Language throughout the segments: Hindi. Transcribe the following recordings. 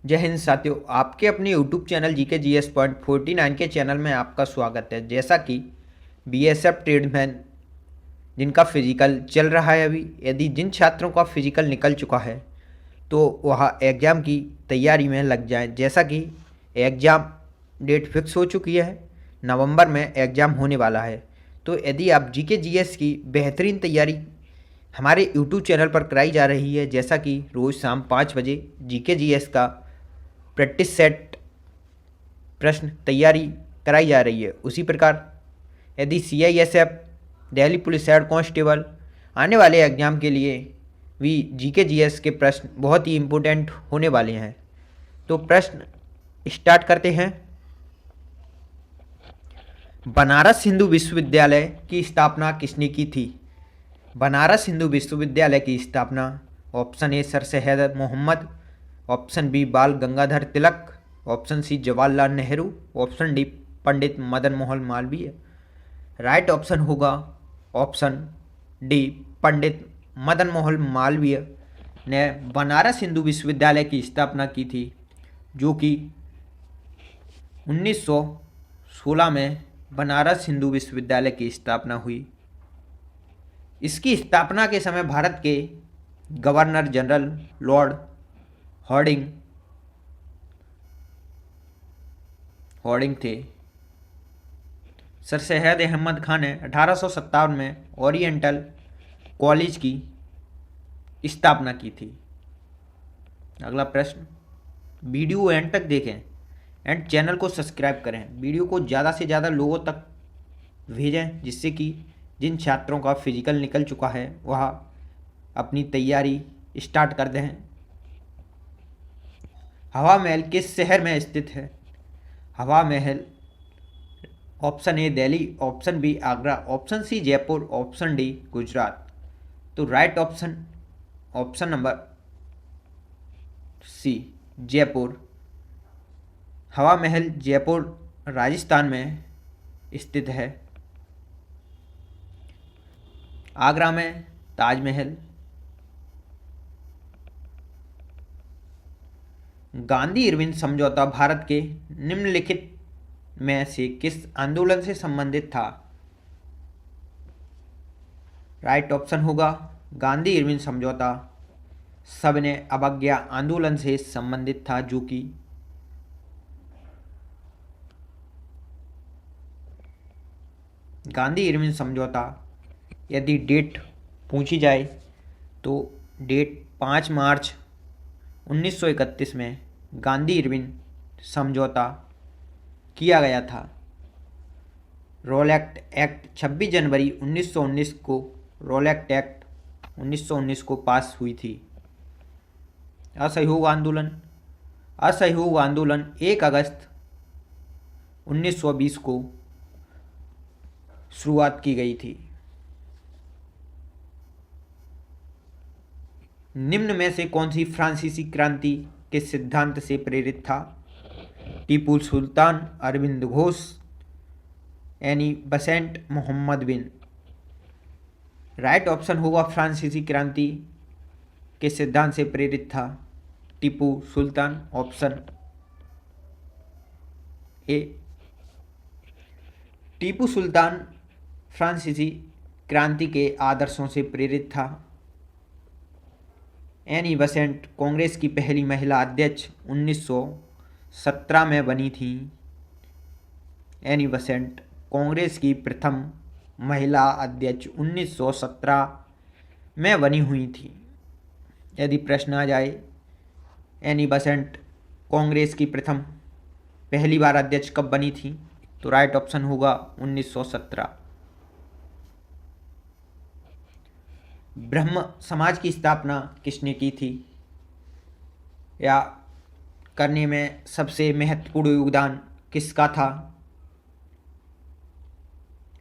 जय हिंद साथियों, आपके अपने YouTube channel GK GS point 49 के चैनल में आपका स्वागत है। जैसा कि बीएसएफ ट्रेडमैन जिनका फिजिकल चल रहा है अभी, यदि जिन छात्रों का फिजिकल निकल चुका है तो वह एग्ज़ाम की तैयारी में लग जाएं। जैसा कि एग्ज़ाम डेट फिक्स हो चुकी है, नवंबर में एग्ज़ाम होने वाला है। तो यदि आप जीके जीएस की बेहतरीन तैयारी हमारे यूट्यूब चैनल पर कराई जा रही है, जैसा कि रोज़ शाम 5 बजे जीके जीएस का प्रैक्टिस सेट प्रश्न तैयारी कराई जा रही है, उसी प्रकार यदि CISF, Delhi police head constable आने वाले एग्जाम के लिए भी जीके जीएस के प्रश्न बहुत ही इम्पोर्टेंट होने वाले हैं। तो प्रश्न स्टार्ट करते हैं। बनारस हिंदू विश्वविद्यालय की स्थापना किसने की थी? बनारस हिंदू विश्वविद्यालय की स्थापना option A sir Syed Mohammad, option B Bal Gangadhar Tilak, option C Jawaharlal Nehru, option D Pandit Madan Mohan Malaviya. Right option होगा ऑप्शन डी पंडित मदन मोहन मालवीय ने बनारस हिंदू विश्वविद्यालय की स्थापना की थी, जो कि 1916 में बनारस हिंदू विश्वविद्यालय की स्थापना हुई। इसकी स्थापना के समय भारत के गवर्नर जनरल लॉर्ड हॉर्डिंग थे। सर सैयद अहमद खान ने 1857 में ओरिएंटल कॉलेज की स्थापना की थी। अगला प्रश्न, वीडियो एंड तक देखें एंड चैनल को सब्सक्राइब करें। वीडियो को ज़्यादा से ज़्यादा लोगों तक भेजें, जिससे कि जिन छात्रों का फिजिकल निकल चुका है वह अपनी तैयारी स्टार्ट कर दें। हवा महल किस शहर में स्थित है? Hawa Mahal option A Delhi, option B Agra, option C Jaipur, option D Gujarat. तो right option option number C Jaipur. Hawa Mahal Jaipur Rajasthan में स्थित है। आगरा में ताजमहल। गांधी इरविन समझौता भारत के निम्नलिखित में से किस आंदोलन से संबंधित था? राइट ऑप्शन होगा गांधी इरविन समझौता सविनय अवज्ञा आंदोलन से संबंधित था, जो कि गांधी इरविन समझौता यदि डेट पूछी जाए तो डेट 5 मार्च 1931 में गांधी इरविन समझौता किया गया था। रोलैक्ट एक्ट 26 जनवरी 1919 को रोलैक्ट एक्ट 1919 को पास हुई थी। असहयोग आंदोलन 1 अगस्त 1920 को शुरुआत की गई थी। निम्न में से कौन सी फ्रांसीसी क्रांति के सिद्धांत से प्रेरित था? टीपू सुल्तान, अरविंद घोष, एनी बसेंट, मोहम्मद बिन। राइट ऑप्शन होगा फ्रांसीसी क्रांति के सिद्धांत से प्रेरित था टीपू सुल्तान, ऑप्शन ए। टीपू सुल्तान फ्रांसीसी क्रांति के आदर्शों से प्रेरित था। एनी बसेंट कांग्रेस की पहली महिला अध्यक्ष 1917 में बनी थी। एनी बसेंट कांग्रेस की प्रथम महिला अध्यक्ष 1917 में बनी हुई थी। यदि प्रश्न आ जाए एनी बसेंट कांग्रेस की प्रथम पहली बार अध्यक्ष कब बनी थी, तो राइट ऑप्शन होगा 1917। ब्रह्म समाज की स्थापना किसने की थी, या करने में सबसे महत्वपूर्ण योगदान किसका था?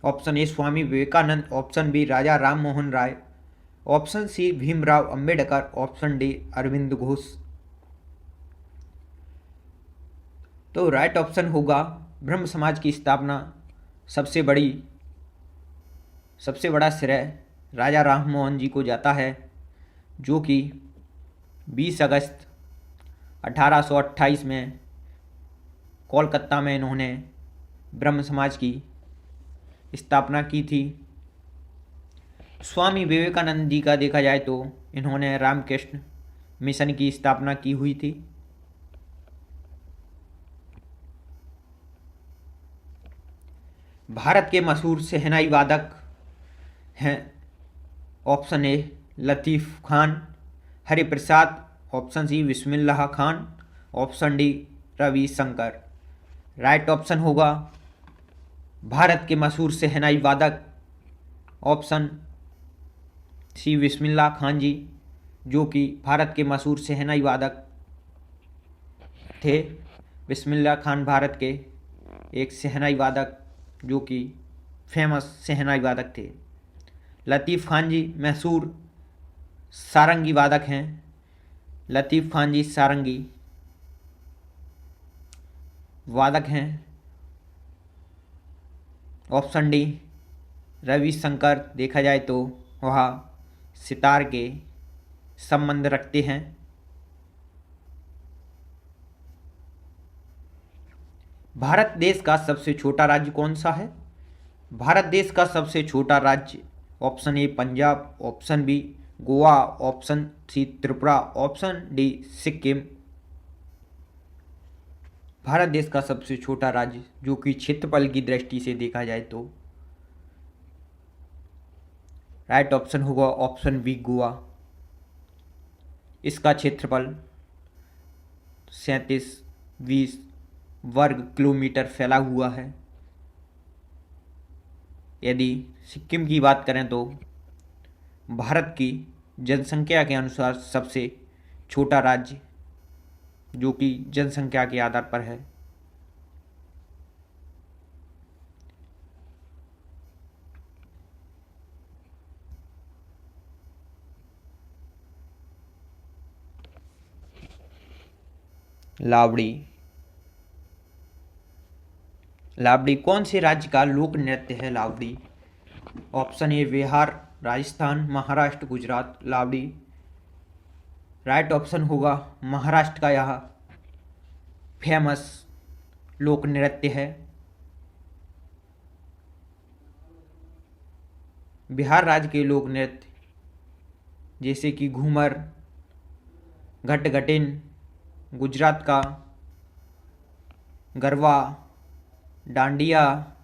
Option A Swami Vivekananda, option B Raja Ram Mohan Roy, option C Bhimrao Ambedkar, option D Arvind Ghosh. तो राइट ऑप्शन होगा ब्रह्म समाज की स्थापना सबसे बड़ा श्रेय राजा राम मोहन जी को जाता है, जो कि 20 अगस्त 1828 में कोलकाता में इन्होंने ब्रह्म समाज की स्थापना की थी। स्वामी विवेकानंद जी का देखा जाए तो इन्होंने रामकृष्ण मिशन की स्थापना की हुई थी। भारत के मशहूर शहनाई वादक हैं option A Latif Khan, Hariprasad, option C Bismillah Khan, option D Ravishankar. Right option होगा भारत के मशहूर शहनाई वादक ऑप्शन सी बिस्मिल्लाह खान जी, जो कि भारत के मशहूर शहनाई वादक थे। बिस्मिल्लाह खान भारत के एक शहनाई वादक जो कि फेमस शहनाई वादक थे। लतीफ़ खान जी मशहूर सारंगी वादक हैं। लतीफ़ खान जी सारंगी वादक हैं। ऑप्शन डी रविशंकर देखा जाए तो वह सितार के संबंध रखते हैं। भारत देश का सबसे छोटा राज्य कौन सा है? भारत देश का सबसे छोटा राज्य option A Punjab, option B Goa, option C Tripura, option D Sikkim. Bharat देश का सबसे छोटा राज्य जो कि क्षेत्रफल की दृष्टि से देखा जाए तो राइट ऑप्शन होगा ऑप्शन बी गोवा। इसका क्षेत्रफल 3720 वर्ग किलोमीटर फैला हुआ है। यदि सिक्किम की बात करें तो भारत की जनसंख्या के अनुसार सबसे छोटा राज्य जो कि जनसंख्या के आधार पर है। लावड़ी। लावड़ी कौन से राज्य का लोक नृत्य है? Lavani option A Bihar, Rajasthan, Maharashtra, Gujarat. Lavani right option होगा महाराष्ट्र का यह फेमस लोक नृत्य है। बिहार राज्य के लोक नृत्य जैसे कि घूमर, घटघटिन, गुजरात का गरबा, डांडिया,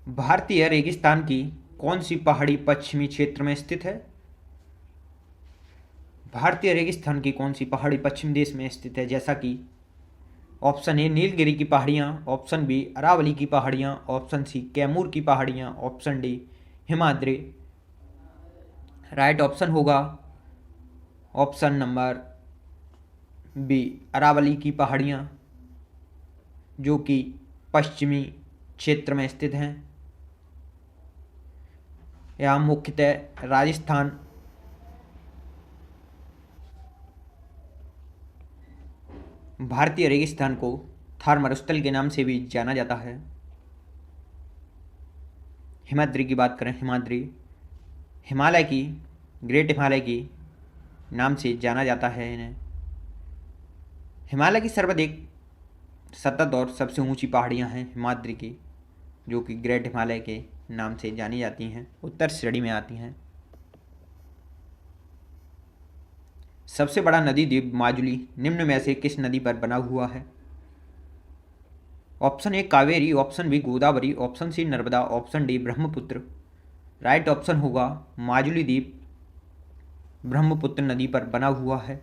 भारतीय रेगिस्तान की कौन सी पहाड़ी पश्चिमी क्षेत्र में स्थित है? भारतीय रेगिस्तान की कौन सी पहाड़ी पश्चिम देश में स्थित है? जैसा कि ऑप्शन ए नीलगिरी की पहाड़ियाँ, ऑप्शन बी अरावली की पहाड़ियाँ, ऑप्शन सी कैमूर की पहाड़ियाँ, option D Himadri. Right option होगा ऑप्शन नंबर बी अरावली की पहाड़ियाँ, जो कि पश्चिमी क्षेत्र में स्थित हैं। यहाँ मुख्यतः राजस्थान, भारतीय रेगिस्तान को थार मरुस्थल के नाम से भी जाना जाता है। हिमाद्री की बात करें, हिमाद्री हिमालय की, ग्रेट हिमालय की नाम से जाना जाता है इन्हें। हिमालय की सर्वाधिक सतत और सबसे ऊंची पहाड़ियां हैं हिमाद्री की, जो कि ग्रेट हिमालय के नाम से जानी जाती हैं, उत्तर श्रेणी में आती हैं। सबसे बड़ा नदी द्वीप माजुली निम्न में से किस नदी पर बना हुआ है? Option A Kaveri, option B Godavari, option C Narmada, option D Brahmaputra. Right option होगा माजुली द्वीप ब्रह्मपुत्र नदी पर बना हुआ है।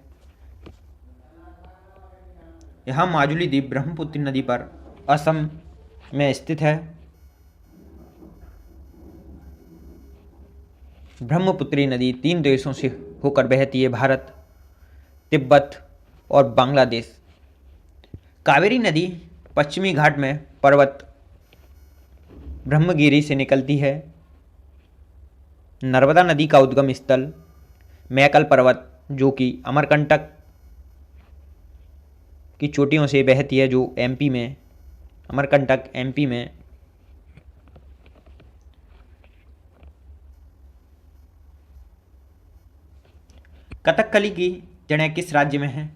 यह माजुली द्वीप ब्रह्मपुत्र नदी पर असम में स्थित है। ब्रह्मपुत्री नदी 3 देशों से होकर बहती है, भारत, तिब्बत और बांग्लादेश। कावेरी नदी पश्चिमी घाट में पर्वत ब्रह्मगिरी से निकलती है। नर्मदा नदी का उद्गम स्थल मैकल पर्वत, जो कि अमरकंटक की चोटियों से बहती है, जो एमपी में, अमरकंटक एमपी में कथकली की जड़ें किस राज्य में हैं?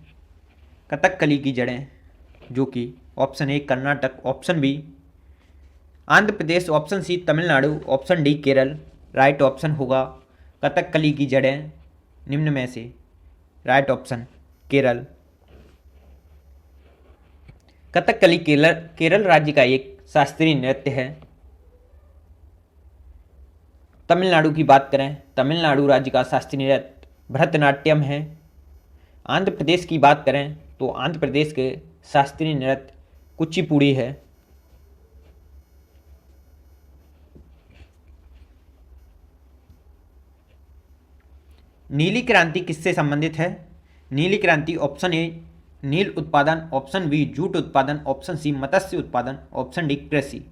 कथकली की जड़ें, जो कि option A Karnataka, option B Andhra Pradesh, option C Tamil Nadu, option D Kerala. Right option होगा कथकली की जड़ें निम्न में से राइट ऑप्शन केरल। कथकली केरल राज्य का एक शास्त्रीय नृत्य है। तमिलनाडु की बात करें, तमिलनाडु राज्य का शास्त्रीय नृत्य भरतनाट्यम है। आंध्र प्रदेश की बात करें तो आंध्र प्रदेश के शास्त्रीय नृत्य कुचिपुड़ी है। नीली क्रांति किससे संबंधित है? नीली क्रांति ऑप्शन ए नील उत्पादन, ऑप्शन बी जूट उत्पादन, ऑप्शन सी मत्स्य उत्पादन, ऑप्शन डी कृषि।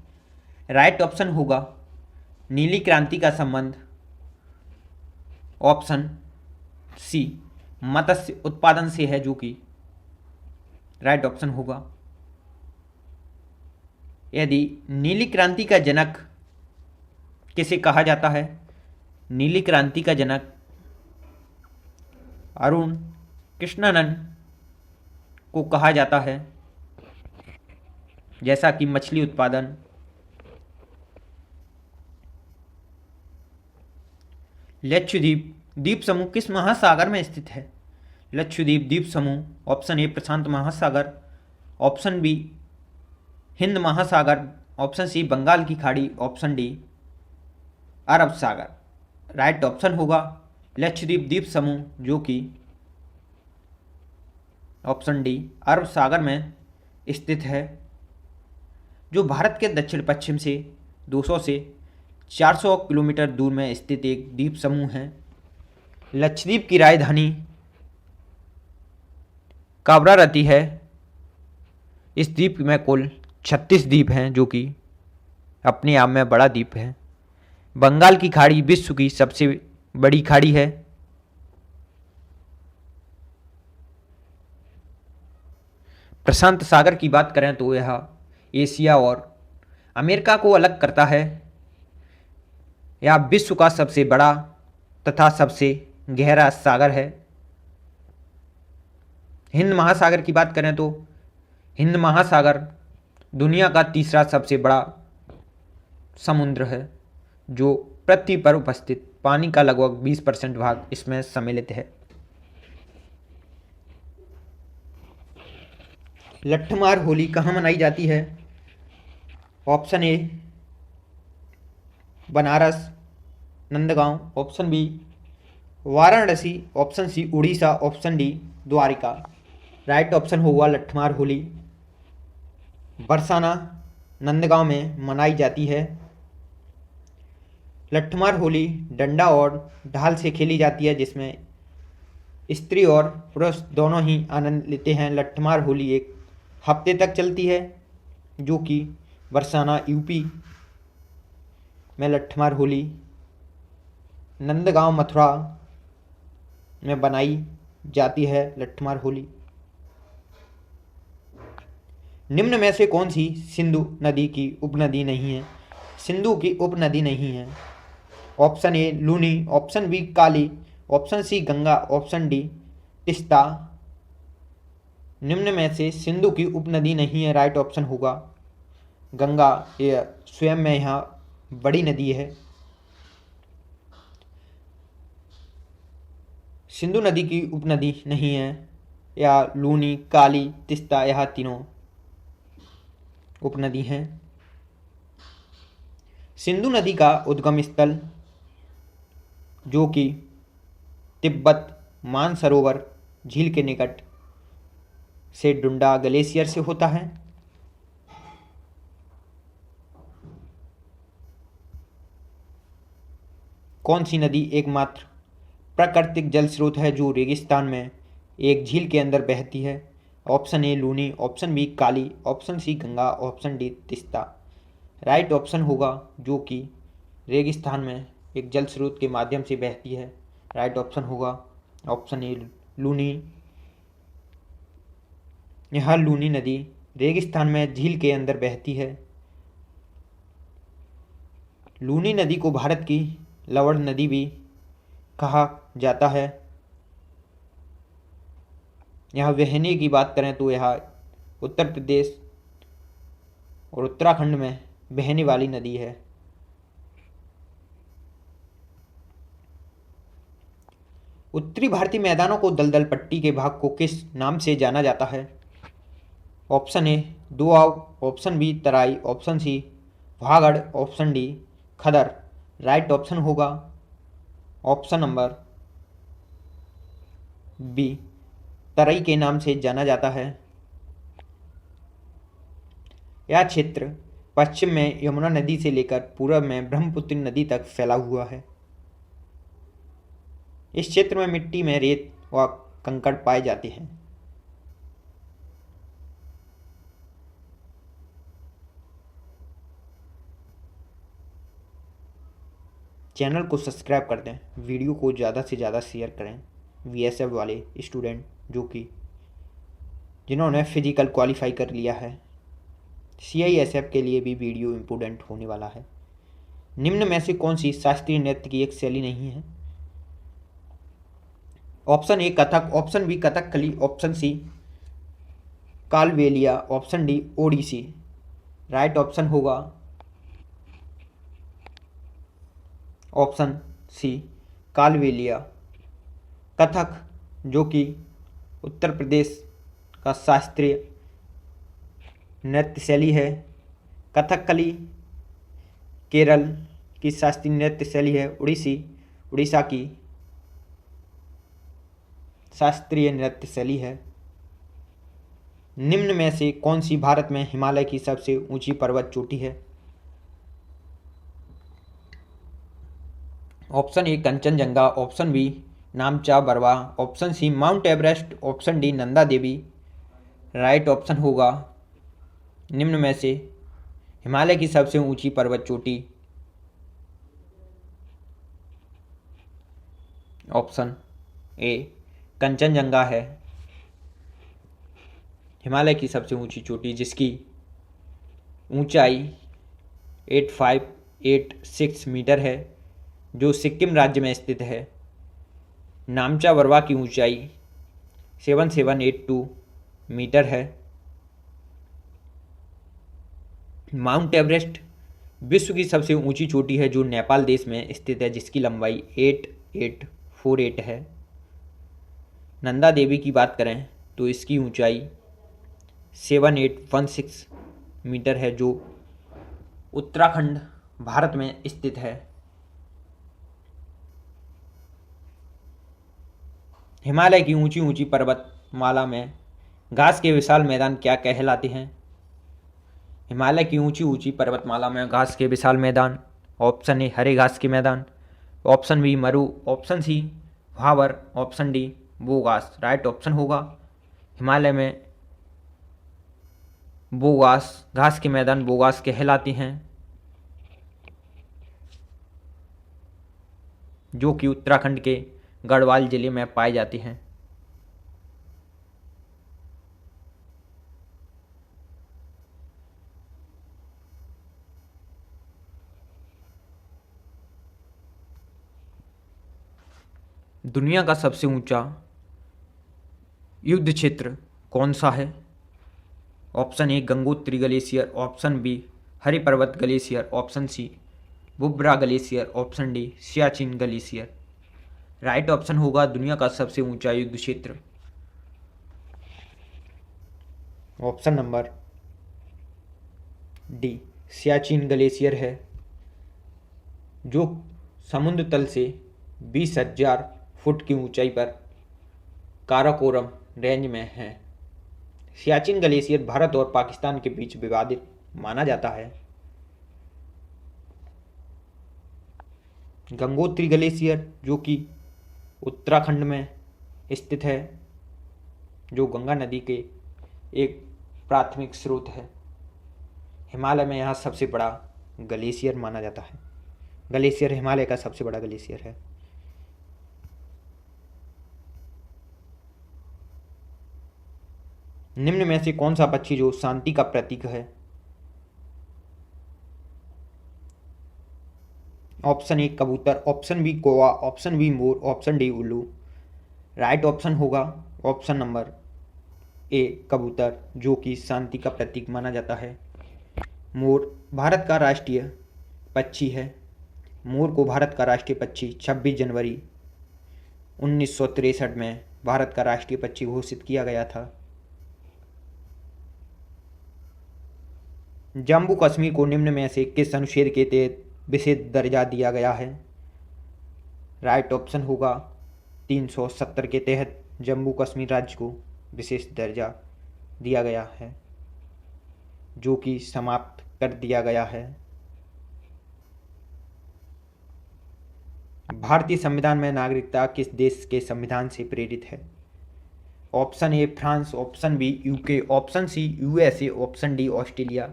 राइट ऑप्शन होगा नीली क्रांति का संबंध ऑप्शन सी मत्स्य उत्पादन से है, जो कि राइट ऑप्शन होगा। यदि नीली क्रांति का जनक किसे कहा जाता है? नीली क्रांति का जनक अरुण कृष्णन को कहा जाता है, जैसा कि मछली उत्पादन, लक्षद्वीप द्वीप समूह किस महासागर में स्थित है? लक्षद्वीप द्वीप समूह ऑप्शन ए प्रशांत महासागर, ऑप्शन बी हिंद महासागर, ऑप्शन सी बंगाल की खाड़ी, ऑप्शन डी अरब सागर। राइट ऑप्शन होगा लक्षद्वीप द्वीप समूह, जो कि ऑप्शन डी अरब सागर में स्थित है, जो भारत के दक्षिण पश्चिम से 200 से 400 किलोमीटर दूर में स्थित एक द्वीप समूह है। लक्षद्वीप की राजधानी कावरारती है। इस द्वीप में कुल 36 द्वीप हैं, जो कि अपने आप में बड़ा द्वीप है। बंगाल की खाड़ी विश्व की सबसे बड़ी खाड़ी है। प्रशांत सागर की बात करें तो यह एशिया और अमेरिका को अलग करता है। यह विश्व का सबसे बड़ा तथा सबसे गहरा सागर है। हिंद महासागर की बात करें तो हिंद महासागर दुनिया का तीसरा सबसे बड़ा समुद्र है, जो पृथ्वी पर उपस्थित पानी का लगभग 20% भाग इसमें सम्मिलित है। लट्ठमार होली कहाँ मनाई जाती है? Option A Banaras Nandgaon, option B Varanasi, option C Orissa, option D Dwarika. Right option होगा लट्ठमार होली बरसाना नंदगांव में मनाई जाती है। लट्ठमार होली डंडा और ढाल से खेली जाती है, जिसमें स्त्री और पुरुष दोनों ही आनंद लेते हैं। लट्ठमार होली एक हफ्ते तक चलती है, जो कि बरसाना यूपी में लट्ठमार होली नंदगांव मथुरा में बनाई जाती है। लट्ठमार होली निम्न में से कौन सी सिंधु नदी की उपनदी नहीं है? सिंधु की उपनदी नहीं है। Option A Luni, option B Kali, option C Ganga, option D Teesta. निम्न में से सिंधु की उपनदी नहीं है। राइट ऑप्शन होगा गंगा। यह स्वयं में यहाँ बड़ी नदी है। सिंधु नदी की उपनदी नहीं है। या लूनी, काली, तिस्ता, यह तीनों उपनदी हैं। सिंधु नदी का उद्गम स्थल, जो कि तिब्बत मानसरोवर झील के निकट से डुंडा ग्लेशियर से होता है। कौन सी नदी एकमात्र प्राकृतिक जल स्रोत है जो रेगिस्तान में एक झील के अंदर बहती है? Option A Luni, option B Kali, option C Ganga, option D Teesta. Right option होगा जो कि रेगिस्तान में एक जल स्रोत के माध्यम से बहती है। राइट ऑप्शन होगा ऑप्शन ए लूनी। यह लूनी नदी रेगिस्तान में झील के अंदर बहती है। लूनी नदी को भारत की लवण नदी भी कहा जाता है। यहाँ वहने की बात करें तो यहाँ उत्तर प्रदेश और उत्तराखंड में बहने वाली नदी है। उत्तरी भारतीय मैदानों को दलदल पट्टी के भाग को किस नाम से जाना जाता है? Option A Doab, option B Terai, option C भागड़, option D Khadar. Right option होगा ऑप्शन नंबर बी, तराई के नाम से जाना जाता है। यह क्षेत्र पश्चिम में यमुना नदी से लेकर पूर्व में ब्रह्मपुत्र नदी तक फैला हुआ है। इस क्षेत्र में मिट्टी में रेत व कंकड़ पाए जाते हैं। चैनल को सब्सक्राइब कर दें, वीडियो को ज़्यादा से ज़्यादा शेयर करें। बीएसएफ वाले स्टूडेंट जिन्होंने फिजिकल क्वालिफाई कर लिया है, सीआईएसएफ के लिए भी वीडियो इम्पोर्टेंट होने वाला है। निम्न में से कौन सी शास्त्रीय नृत्य की एक शैली नहीं है? Option A Kathak, option B Kathakali, option C Kalbelia, option D Odissi. Right option होगा ऑप्शन सी कालबेलिया। कथक जो कि उत्तर प्रदेश का शास्त्रीय नृत्य शैली है। कथकली केरल की शास्त्रीय नृत्य शैली है। उड़ीसा की शास्त्रीय नृत्य शैली है। निम्न में से कौन सी भारत में हिमालय की सबसे ऊंची पर्वत चोटी है? Option A Kanchenjunga, option B Namcha Barwa, option C Mount Everest, option D Nanda Devi. Right option होगा निम्न में से हिमालय की सबसे ऊंची पर्वत चोटी ऑप्शन ए कंचनजंगा है। हिमालय की सबसे ऊंची चोटी जिसकी ऊंचाई 8586 मीटर है, जो सिक्किम राज्य में स्थित है। नामचा बरवा की ऊंचाई 7782 मीटर है। माउंट एवरेस्ट विश्व की सबसे ऊंची चोटी है जो नेपाल देश में स्थित है, जिसकी लंबाई 8848 है। नंदा देवी की बात करें तो इसकी ऊंचाई 7816 मीटर है, जो उत्तराखंड भारत में स्थित है। हिमालय की ऊंची ऊंची पर्वतमाला में घास के विशाल मैदान क्या कहलाते हैं? हिमालय की ऊंची ऊंची पर्वतमाला में घास के विशाल मैदान। ऑप्शन ए हरे घास के मैदान, ऑप्शन बी मरु, ऑप्शन सी भावर, option D bogus. Right option होगा हिमालय में बोगास, घास के मैदान बोगास कहलाते हैं, जो कि उत्तराखंड के गढ़वाल जिले में पाए जाते हैं। दुनिया का सबसे ऊंचा युद्ध क्षेत्र कौन सा है? Option A Gangotri glacier, option B Hari Parbat glacier, option C Bubra glacier, option D Siachen glacier. Right option होगा दुनिया का सबसे ऊंचा युद्ध क्षेत्र option number D Siachen glacier है, जो समुद्र तल से 20,000 फुट की ऊंचाई पर काराकोरम रेंज में है। सियाचिन ग्लेशियर भारत और पाकिस्तान के बीच विवादित माना जाता है। गंगोत्री ग्लेशियर जो कि उत्तराखंड में स्थित है, जो गंगा नदी के एक प्राथमिक स्रोत है। हिमालय में यह सबसे बड़ा ग्लेशियर माना जाता है। ग्लेशियर हिमालय का सबसे बड़ा ग्लेशियर है। निम्न में से कौन सा पक्षी जो शांति का प्रतीक है? ऑप्शन ए कबूतर, ऑप्शन बी कौवा, option be more, option D उल्लू। राइट ऑप्शन होगा ऑप्शन नंबर ए कबूतर, जो कि शांति का प्रतीक माना जाता है। मोर भारत का राष्ट्रीय पक्षी है। मोर को भारत का राष्ट्रीय पक्षी 26 जनवरी 1963 में भारत का राष्ट्रीय पक्षी घोषित किया गया था। जम्मू कश्मीर को निम्न में से किस अनुच्छेद के तहत विशेष दर्जा दिया गया है? राइट ऑप्शन होगा 370 के तहत जम्मू कश्मीर राज्य को विशेष दर्जा दिया गया है, जो कि समाप्त कर दिया गया है। भारतीय संविधान में नागरिकता किस देश के संविधान से प्रेरित है? Option A France, option B UK, option C USA, option D Australia.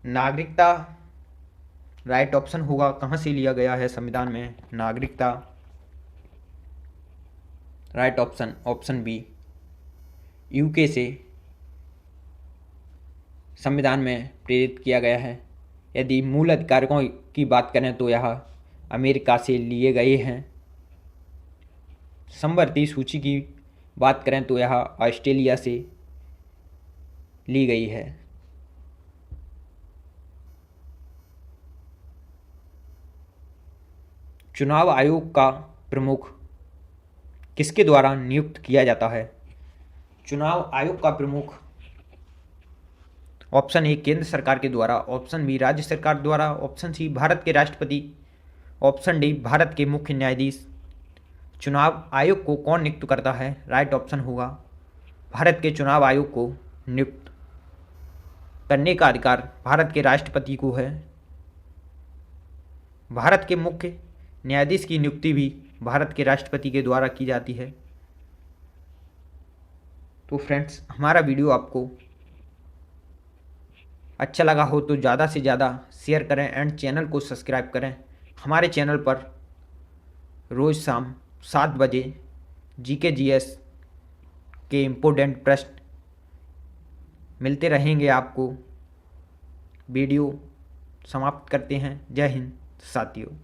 नागरिकता राइट ऑप्शन होगा। कहाँ से लिया गया है संविधान में नागरिकता? Right option, option B UK से संविधान में प्रेरित किया गया है। यदि मूल अधिकारों की बात करें तो यह अमेरिका से लिए गए हैं। समवर्ती सूची की बात करें तो यह ऑस्ट्रेलिया से ली गई है। चुनाव आयोग का प्रमुख किसके द्वारा नियुक्त किया जाता है? चुनाव आयोग का प्रमुख ऑप्शन ए केंद्र सरकार के द्वारा, ऑप्शन बी राज्य सरकार द्वारा, ऑप्शन सी भारत के राष्ट्रपति, ऑप्शन डी भारत के मुख्य न्यायाधीश। चुनाव आयोग को कौन नियुक्त करता है? राइट ऑप्शन होगा भारत के चुनाव आयोग को नियुक्त करने का अधिकार भारत के राष्ट्रपति को है। भारत के मुख्य न्यायाधीश की नियुक्ति भी भारत के राष्ट्रपति के द्वारा की जाती है। तो फ्रेंड्स, हमारा वीडियो आपको अच्छा लगा हो तो ज़्यादा से ज़्यादा शेयर करें एंड चैनल को सब्सक्राइब करें। हमारे चैनल पर रोज़ शाम 7 बजे जीके जीएस के इम्पोर्टेंट प्रश्न मिलते रहेंगे आपको। वीडियो समाप्त करते हैं। जय हिंद साथियों।